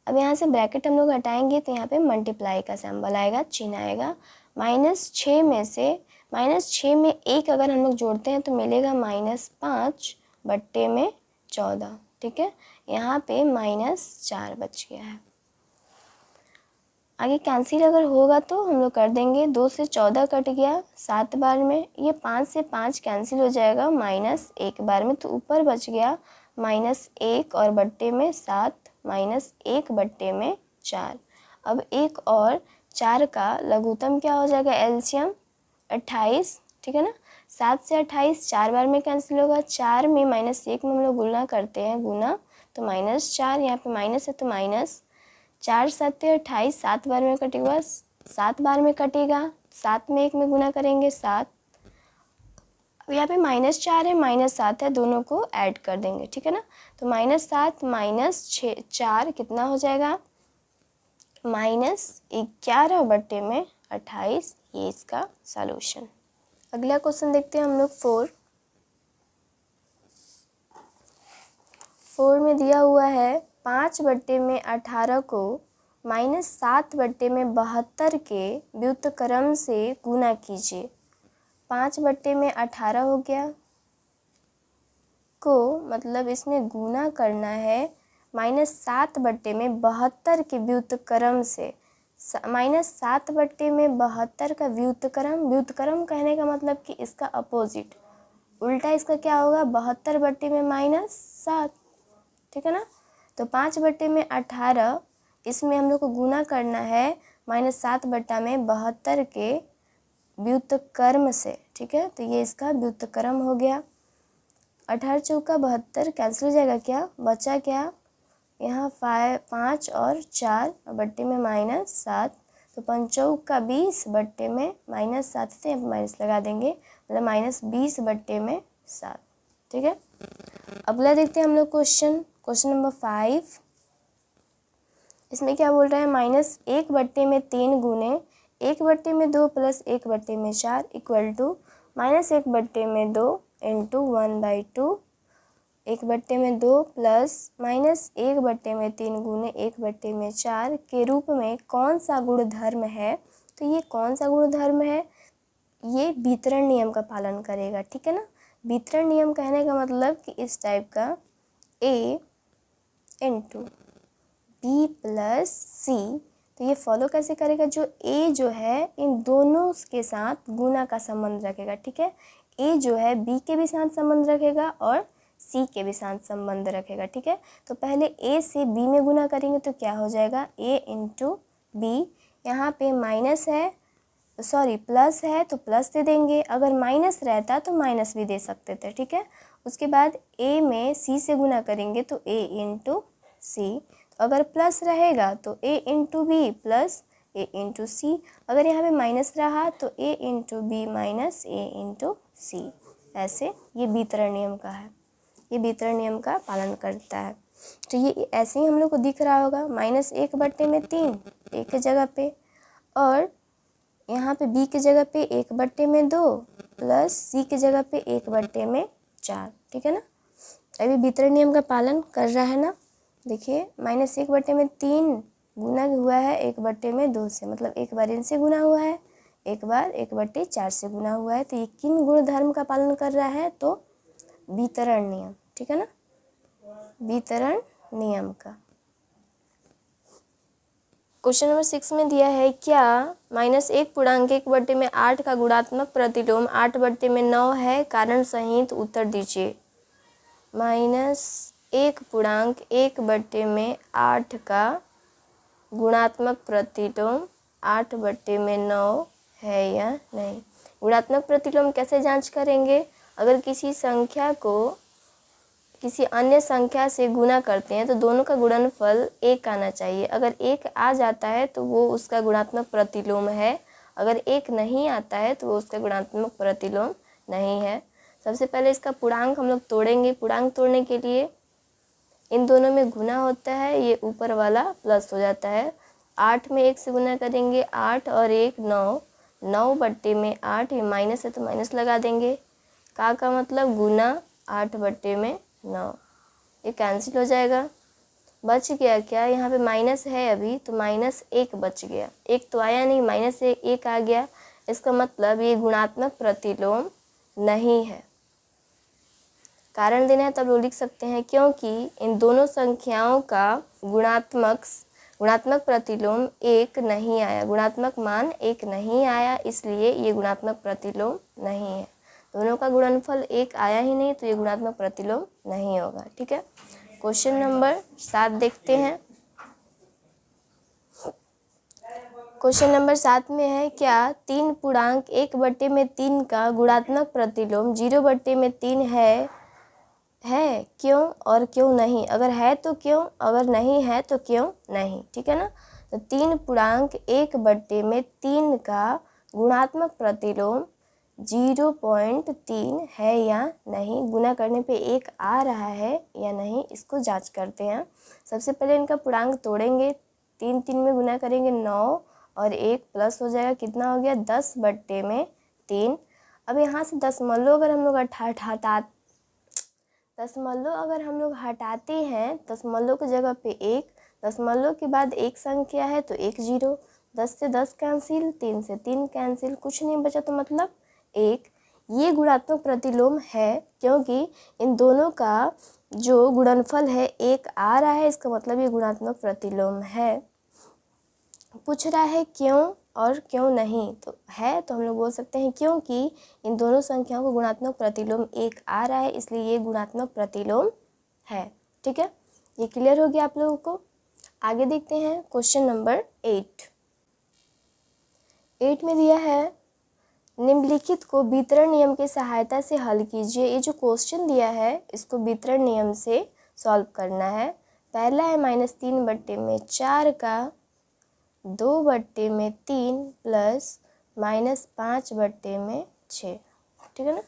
अब यहाँ से ब्रैकेट हम लोग हटाएंगे तो यहाँ पे मल्टीप्लाई का सिंबल आएगा, चिन्ह आएगा। -6 में से -6 में 1 अगर हम लोग जोड़ते हैं तो मिलेगा -5/14, ठीक है। यहाँ पे -4 बच गया है। आगे कैंसिल अगर होगा तो हम लोग कर देंगे। 2 से 14 कट गया 7 बार में, ये 5 से 5 कैंसिल हो जाएगा -1 बार में, तो ऊपर बच गया -1 और बट्टे में 7 -1/4। अब 1 और 4 का लघुत्तम क्या हो जाएगा, एलसीएम 28, ठीक है ना। 7 से 28 4 बार में कैंसिल होगा, 4 में -1 में हम लोग गुणा करते हैं, गुना तो -4, यहाँ पे माइनस है तो माइनस। 4 7 28, 7 बार में कटेगा, 7 बार में कटेगा, 7 में 1 में गुना करेंगे 7। अब यहाँ पे -4 है -7 है, दोनों को ऐड कर देंगे, ठीक है ना। तो -7 -4 कितना हो जाएगा, -11/28। ये इसका सॉल्यूशन। अगला क्वेश्चन देखते हैं हम लोग 4 में दिया हुआ है 5/18 को -7/72 के व्युत्क्रम से गुना कीजिए। 5/18 हो गया को, मतलब इसमें गुना करना है -7/72 के व्युत्क्रम से। -7/72 का व्युत्क्रम कहने का मतलब कि इसका अपोजिट, उल्टा इसका क्या होगा, 72/-7, ठीक है ना। तो 5/18 इसमें हम लोग को गुना करना है -7/72 के व्युत्क्रम से, ठीक है। तो ये इसका व्युत्क्रम हो गया। 18 चौका 72 कैंसिल हो जाएगा, क्या बचा क्या, यहाँ 5 और 4 बट्टे में -7, तो 5 चौका 20 बट्टे में -7 से यहाँ माइनस लगा देंगे, मतलब -20/7, ठीक है। अगला देखते हैं हम लोग क्वेश्चन नंबर 5। इसमें क्या बोल रहा है, -1/3 गुने 1/2 plus 1/4 equal to -1/2 into 1/2, 1/2 plus -1/3 गुने 1/4 के रूप में कौन सा गुणधर्म है। तो ये कौन सा गुणधर्म है, ये वितरण नियम का पालन करेगा, ठीक है ना। वितरण नियम कहने का मतलब कि इस टाइप का A into B plus C, तो ये फॉलो कैसे करेगा, जो A जो है इन दोनों के साथ गुना का संबंध रखेगा, ठीक है। A जो है B के भी साथ संबंध रखेगा और C के भी साथ संबंध रखेगा, ठीक है। तो पहले A से B में गुना करेंगे तो क्या हो जाएगा, A इंटू B। यहाँ पे माइनस है, सॉरी प्लस है तो प्लस दे देंगे, अगर माइनस रहता तो माइनस भी दे सकते थे, ठीक है। उसके बाद A में C से गुना करेंगे तो A इंटू C, तो अगर प्लस रहेगा तो A into B plus A into C, अगर यहाँ पे माइनस रहा तो A into B minus A into C। ऐसे ये वितरण नियम का है, ये वितरण नियम का पालन करता है। तो ये ऐसे ही हम लोग को दिख रहा होगा, -1/3 ए के जगह पे, और यहाँ पे बी के जगह पे 1/2 प्लस सी के जगह पे 1/4, ठीक है ना। अभी वितरण नियम का पालन कर रहा है ना। देखिए -1/3 गुना हुआ है 1/2 से, मतलब एक बार इनसे गुना हुआ है, एक बार 1/4 से गुना हुआ है। तो ये किन गुण धर्म का पालन कर रहा है? तो वितरण नियम, ठीक है ना, वितरण नियम का। क्वेश्चन नंबर 6 में दिया है, क्या -1/1/8 का गुणात्मक प्रतिलोम 8/9 है? कारण सहित उत्तर दीजिए। -1/1/8 का गुणात्मक प्रतिलोम 8/9 है या नहीं। गुणात्मक प्रतिलोम कैसे जांच करेंगे? अगर किसी संख्या को किसी अन्य संख्या से गुना करते हैं तो दोनों का गुणनफल 1 आना चाहिए। अगर 1 आ जाता है तो वो उसका गुणात्मक प्रतिलोम है, अगर 1 नहीं आता है तो वो उसका गुणात्मक प्रतिलोम नहीं है। सबसे पहले इसका पूर्णांक हम लोग तोड़ेंगे। पूर्णांक तोड़ने के लिए इन दोनों में गुना होता है, ये ऊपर वाला प्लस हो जाता है। 8 में 1 से गुना करेंगे, 8 और 1 9, 9/8, ये माइनस है तो माइनस लगा देंगे। का मतलब गुना 8/9, ये कैंसिल हो जाएगा। बच गया क्या? यहाँ पे माइनस है अभी, तो -1 बच गया। 1 तो आया नहीं, माइनस से 1 आ गया। इसका मतलब ये गुणात्मक प्रतिलोम नहीं है। कारण देना है तब लोग लिख सकते हैं, क्योंकि इन दोनों संख्याओं का गुणात्मक प्रतिलोम 1 नहीं आया, गुणात्मक मान 1 नहीं आया, इसलिए ये गुणात्मक प्रतिलोम नहीं है। दोनों का गुणनफल 1 आया ही नहीं, तो ये गुणात्मक प्रतिलोम नहीं होगा, ठीक है। क्वेश्चन नंबर 7 देखते हैं। क्वेश्चन नंबर 7 में है, क्या 3/1/3 का गुणात्मक प्रतिलोम 0/3 है क्यों और क्यों नहीं? अगर है तो क्यों, अगर नहीं है तो क्यों नहीं, ठीक है ना। तो 3/1/3 का गुणात्मक प्रतिलोम 0.3 है या नहीं। गुना करने पे 1 आ रहा है या नहीं, इसको जांच करते हैं। सबसे पहले इनका पूर्णांक तोड़ेंगे। 3 3 में गुना करेंगे 9 और 1 प्लस हो जाएगा, कितना हो गया 10/3। अब यहाँ से दशमलव अगर हम लोग हटाते हैं, दशमलव की जगह पे 1, दशमलव के बाद एक संख्या है तो 1 0, 10 से 10 कैंसिल, 3 से 3 कैंसिल, कुछ नहीं बचा तो मतलब 1। ये गुणात्मक प्रतिलोम है, क्योंकि इन दोनों का जो गुणनफल है 1 आ रहा है, इसका मतलब ये गुणात्मक प्रतिलोम है। पूछ रहा है क्यों और क्यों नहीं, तो है तो हम लोग बोल सकते हैं क्योंकि इन दोनों संख्याओं को गुणात्मक प्रतिलोम 1 आ रहा है, इसलिए ये गुणात्मक प्रतिलोम है, ठीक है। ये क्लियर हो गया आप लोगों को। आगे देखते हैं क्वेश्चन नंबर 8 में दिया है, निम्नलिखित को वितरण नियम की सहायता से हल कीजिए। ये जो क्वेश्चन दिया है इसको वितरण नियम से सॉल्व करना है। पहला है -3/4 का 2/3 प्लस -5/6, ठीक है ना।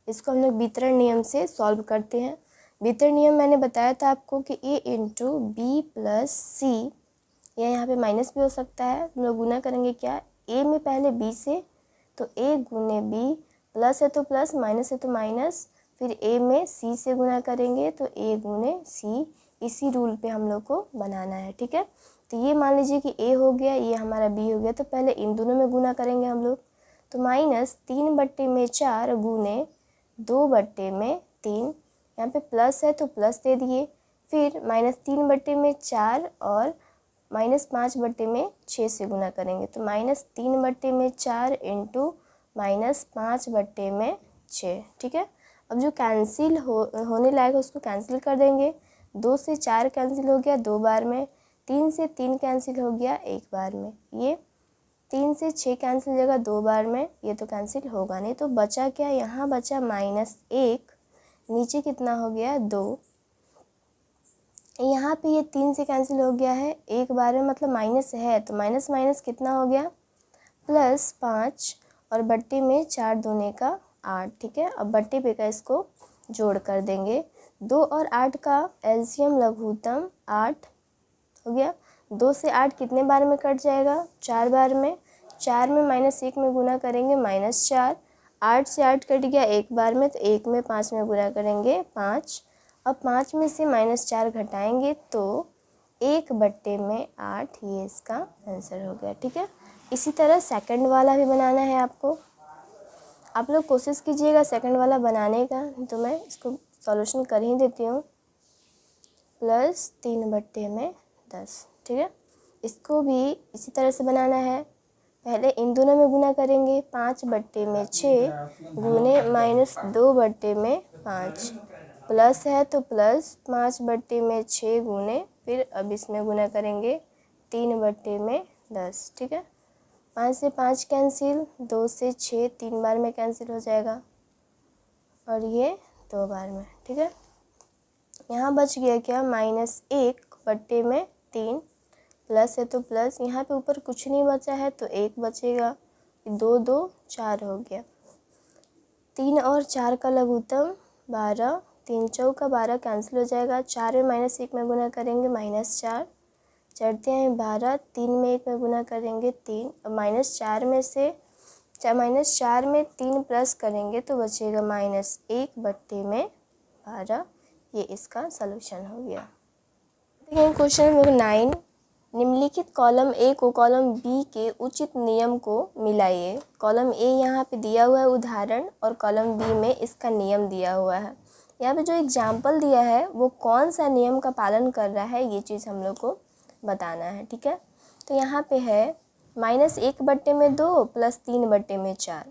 इसको हम लोग वितरण नियम से सॉल्व करते हैं। वितरण नियम मैंने बताया था आपको कि A × B + C, या यहाँ पे माइनस भी हो सकता है। हम लोग गुना करेंगे क्या, A में पहले B से, तो A गुने B, प्लस है तो प्लस, माइनस है तो माइनस, फिर A में C से गुना करेंगे तो A गुने C। इसी रूल पे हम लोग को बनाना है, ठीक है। तो ये मान लीजिए कि A हो गया, ये हमारा B हो गया, तो पहले इन दोनों में गुना करेंगे हम लोग। तो -3/4 गुने 2/3, यहाँ पे प्लस है तो प्लस दे दिए, फिर -3/4 और -5/6 से गुना करेंगे, तो -3/4 × -5/6, ठीक है। अब जो कैंसिल होने लायक है उसको कैंसिल कर देंगे। 2 से 4 कैंसिल हो गया 2 बार में, 3 से 3 कैंसिल हो गया 1 बार में, ये 3 से 6 कैंसिल हो जाएगा 2 बार में, ये तो कैंसिल होगा नहीं। तो बचा क्या, यहाँ बचा -1, नीचे कितना हो गया 2, यहाँ पे ये 3 से कैंसिल हो गया है 1 बार में, मतलब माइनस है, तो माइनस माइनस कितना हो गया +5, और बट्टे में 4 दूने का 8, ठीक है। अब बट्टे पे का इसको जोड़ कर देंगे, 2 और 8 का एलसीएम लघुत्तम 8 हो गया। 2 से 8 कितने बार में कट जाएगा? 4 बार में। 4 में -1 में गुना करेंगे -4। 8 से 8 कट गया 1 बार में, तो 1 में 5 में गुना करेंगे 5। अब 5 में से -4 घटाएंगे तो 1/8, ये इसका आंसर हो गया। ठीक है, इसी तरह सेकंड वाला भी बनाना है आपको। आप लोग कोशिश कीजिएगा सेकंड वाला बनाने का, तो मैं इसको सॉल्यूशन कर ही देती हूँ। +3/10। ठीक है, इसको भी इसी तरह से बनाना है। पहले इन दोनों में गुना करेंगे 5/6 गुने -2/5 प्लस है तो प्लस 5/6 गुने, फिर अब इसमें गुना करेंगे 3/10। ठीक है, 5 से 5 कैंसिल, 2 से 6 3 बार में कैंसिल हो जाएगा और ये 2 बार में। ठीक है, यहाँ बच गया क्या? -1/3 प्लस है तो प्लस, यहाँ पे ऊपर कुछ नहीं बचा है तो 1 बचेगा। 2 2 4 हो गया। 3 और 4 का लघुत्तम 12, 3 चौका 12 कैंसिल हो जाएगा। 4 में -1 में गुना करेंगे -4, चढ़ते हैं 12, 3 में 1 में गुना करेंगे 3। अब -4 में से -4 में 3 प्लस करेंगे तो बचेगा -1/12। ये इसका सलूशन हो गया। देखिए क्वेश्चन नंबर 9, निम्नलिखित कॉलम ए को कॉलम बी के उचित नियम को मिलाइए। कॉलम ए यहाँ पे दिया हुआ है उदाहरण और कॉलम बी में इसका नियम दिया हुआ है। यहाँ पे जो एग्जाम्पल दिया है वो कौन सा नियम का पालन कर रहा है, ये चीज़ हम लोग को बताना है। ठीक है, तो यहाँ पे है -1/2 प्लस 3/4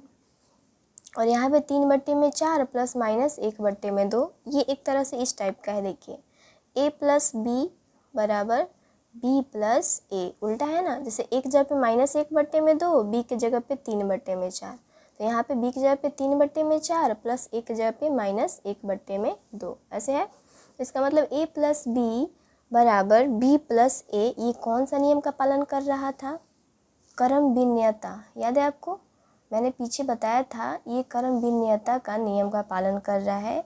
और यहाँ पे 3/4 प्लस -1/2। ये एक तरह से इस टाइप का है। देखिए a + b बराबर b + a, उल्टा है ना। जैसे एक जगह पे -1/2, b की जगह पे 3/4, तो यहाँ पे b की जगह पे 3/4 प्लस एक जगह पे -1/2 ऐसे है। इसका मतलब a + b बराबर b + a। ये कौन सा नियम का पालन कर रहा था? क्रम भिन्नता। याद है आपको, मैंने पीछे बताया था ये क्रम भिन्नता का नियम का पालन कर रहा है।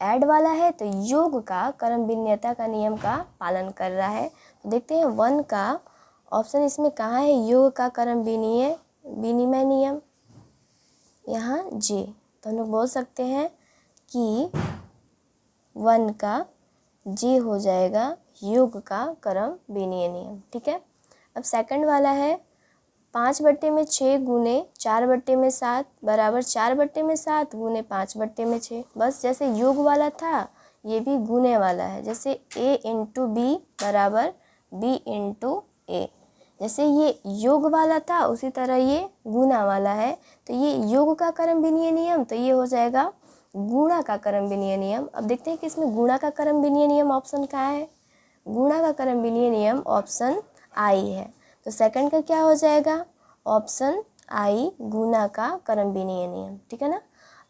ऐड वाला है तो योग का क्रम भिन्नता का नियम का पालन कर रहा है। तो देखते हैं 1 का ऑप्शन इसमें कहाँ है? योग का क्रम विनिमय नियम, यहाँ जे। तो हम लोग बोल सकते हैं कि 1 का जे हो जाएगा योग का क्रम विनिमय नियम। ठीक है, अब सेकंड वाला है 5/6 गुने 4/7 बराबर 4/7 गुने 5/6। बस जैसे योग वाला था ये भी गुने वाला है। जैसे a × b बराबर b × a, जैसे ये योग वाला था उसी तरह ये गुना वाला है। तो ये योग का क्रम विनिमय नियम, तो ये हो जाएगा गुणा का क्रम विनिमय नियम। अब देखते हैं कि इसमें गुणा का क्रम विनिमय नियम ऑप्शन कहाँ है? गुणा का क्रम विनिमय नियम ऑप्शन आई है। तो सेकंड का क्या हो जाएगा? ऑप्शन आई, गुणा का क्रम विनिमय नियम। ठीक है ना।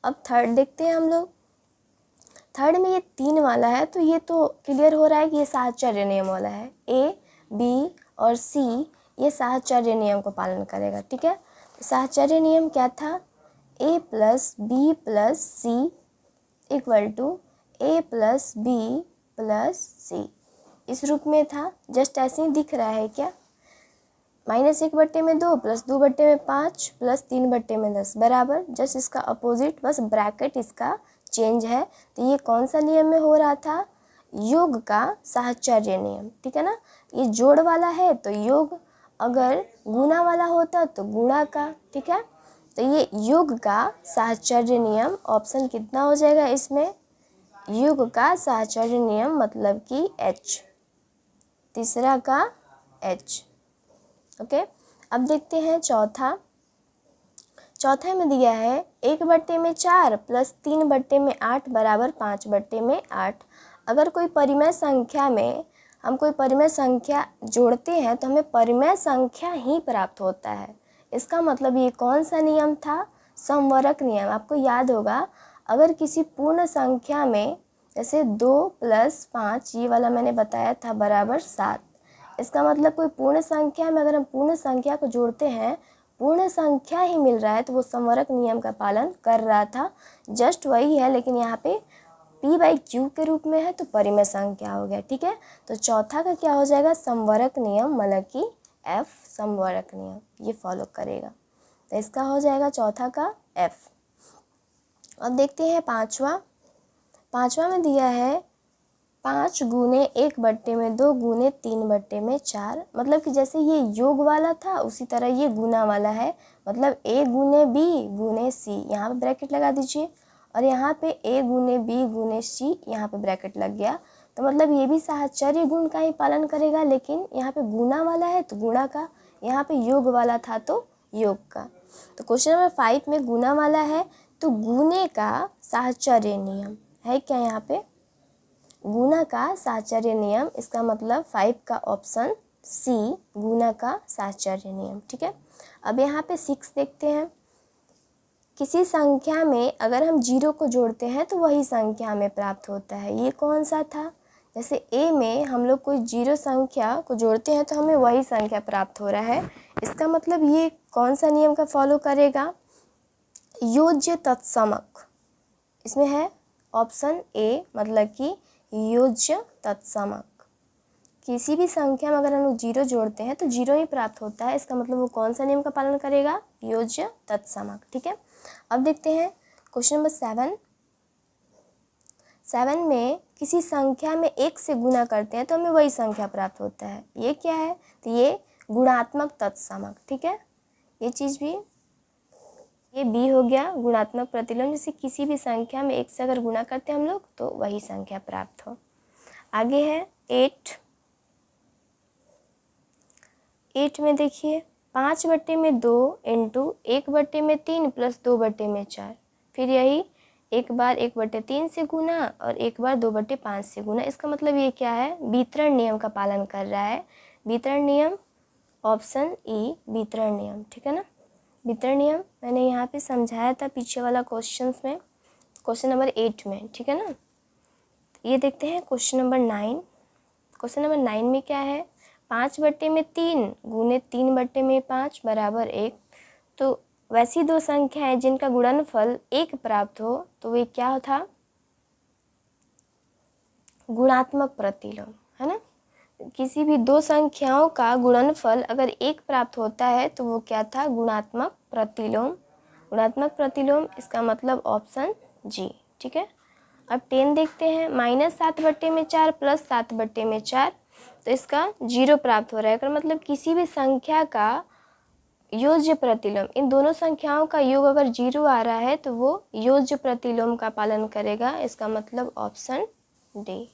अब थर्ड देखते हैं हम लोग। थर्ड में ये 3 वाला है तो ये तो क्लियर हो रहा है कि ये साहचर्य नियम वाला है। ए, बी और सी ये साहचर्य नियम को पालन करेगा। ठीक है, तो साहचर्य नियम क्या था? a + b + c = a + b + c, इस रूप में था। जस्ट ऐसे ही दिख रहा है क्या? -1/2 प्लस 2/5 प्लस 3/10 बराबर जस्ट इसका अपोजिट, बस ब्रैकेट इसका चेंज है। तो ये कौन सा नियम में हो रहा था? योग का साहचर्य नियम। ठीक है ना, ये जोड़ वाला है तो योग, अगर गुणा वाला होता तो गुणा का। ठीक है, तो ये योग का साहचर्य नियम ऑप्शन कितना हो जाएगा इसमें? योग का साहचर्य नियम मतलब कि H, तीसरा का H। ओके, अब देखते हैं चौथा। चौथे में दिया है 1/4 प्लस 3/8 बराबर 5/8। अगर कोई परिमेय संख्या में हम कोई परिमेय संख्या जोड़ते हैं तो हमें परिमेय संख्या ही प्राप्त होता है। इसका मतलब ये कौन सा नियम था? समवर्ग नियम। आपको याद होगा, अगर किसी पूर्ण संख्या में जैसे 2 + 5 ये वाला मैंने बताया था बराबर 7, इसका मतलब कोई पूर्ण संख्या में अगर हम पूर्ण संख्या को जोड़ते हैं, पूर्ण संख्या ही मिल रहा है, तो वो समवर्ग नियम का पालन कर रहा था। जस्ट वही है, लेकिन यहाँ पे p/q के रूप में है तो परिमेय संख्या हो गया, ठीक है। तो चौथा का क्या हो जाएगा, समवर्क नियम, मतलब कि f समवर्क नियम ये फॉलो करेगा। तो इसका हो जाएगा चौथा का f। अब देखते हैं पाँचवा में दिया है 5 गुने 1/2 गुने 3/4, मतलब कि जैसे ये योग वाला था उसी तरह ये गुना वाला है, मतलब a गुने b गुने c, यहाँ पे ब्रैकेट लगा दीजिए, और यहाँ पे a गुने b गुने c यहाँ पे ब्रैकेट लग गया। तो मतलब ये भी साहचर्य गुण का ही पालन करेगा, लेकिन यहाँ पे गुना वाला है तो गुणा का, यहाँ पे योग वाला था तो योग का। तो क्वेश्चन नंबर 5 में गुना वाला है तो गुने का साहचर्य नियम है क्या, यहाँ पे गुना का साहचर्य नियम, इसका मतलब 5 का ऑप्शन सी गुना का साहचर्य नियम, ठीक है। अब यहाँ पे 6 देखते हैं, किसी संख्या में अगर हम 0 को जोड़ते हैं तो वही संख्या हमें प्राप्त होता है। ये कौन सा था, जैसे a में हम लोग कोई 0 संख्या को जोड़ते हैं तो हमें वही संख्या प्राप्त हो रहा है, इसका मतलब ये कौन सा नियम का फॉलो करेगा, योज्य तत्समक, इसमें है ऑप्शन ए, मतलब कि योज्य तत्समक। किसी भी संख्या में अगर हम लोग 0 जोड़ते हैं तो 0 ही प्राप्त होता है, इसका मतलब वो कौन सा नियम का पालन करेगा, योज्य तत्समक, ठीक है। अब देखते हैं क्वेश्चन नंबर 7 में किसी संख्या में 1 से गुना करते हैं तो हमें वही संख्या प्राप्त होता है, ये क्या है, तो ये गुणात्मक तत्समक, ठीक है। ये चीज़ भी, ये बी हो गया गुणात्मक प्रतिलोम, जैसे किसी भी संख्या में 1 से अगर गुना करते हैं हम लोग तो वही संख्या प्राप्त हो। आगे है 8 में देखिए 5/2 इंटू 1/3 प्लस 2/4, फिर यही एक बार 1/3 से गुना और एक बार 2/5 से गुना, इसका मतलब ये क्या है, वितरण नियम का पालन कर रहा है। वितरण नियम ऑप्शन ई वितरण नियम, ठीक है ना। वितरण नियम मैंने यहाँ पे समझाया था पीछे वाला क्वेश्चंस में, क्वेश्चन नंबर 8 में, ठीक है ना। ये देखते हैं क्वेश्चन नंबर 9। क्वेश्चन नंबर 9 में क्या है, 5/3 गुने 3/5 बराबर 1। तो वैसी दो संख्याएं जिनका गुणनफल 1 प्राप्त हो तो वे क्या था, गुणात्मक प्रतिलोम, है ना। किसी भी दो संख्याओं का गुणनफल अगर 1 प्राप्त होता है तो वो क्या था, गुणात्मक प्रतिलोम। गुणात्मक प्रतिलोम इसका मतलब ऑप्शन जी, ठीक है। अब 10 देखते हैं, -7/4 प्लस 7/4, तो इसका 0 प्राप्त हो रहा है, मतलब किसी भी संख्या का योज्य प्रतिलोम, इन दोनों संख्याओं का योग अगर 0 आ रहा है तो वो योज्य प्रतिलोम का पालन करेगा, इसका मतलब ऑप्शन डी।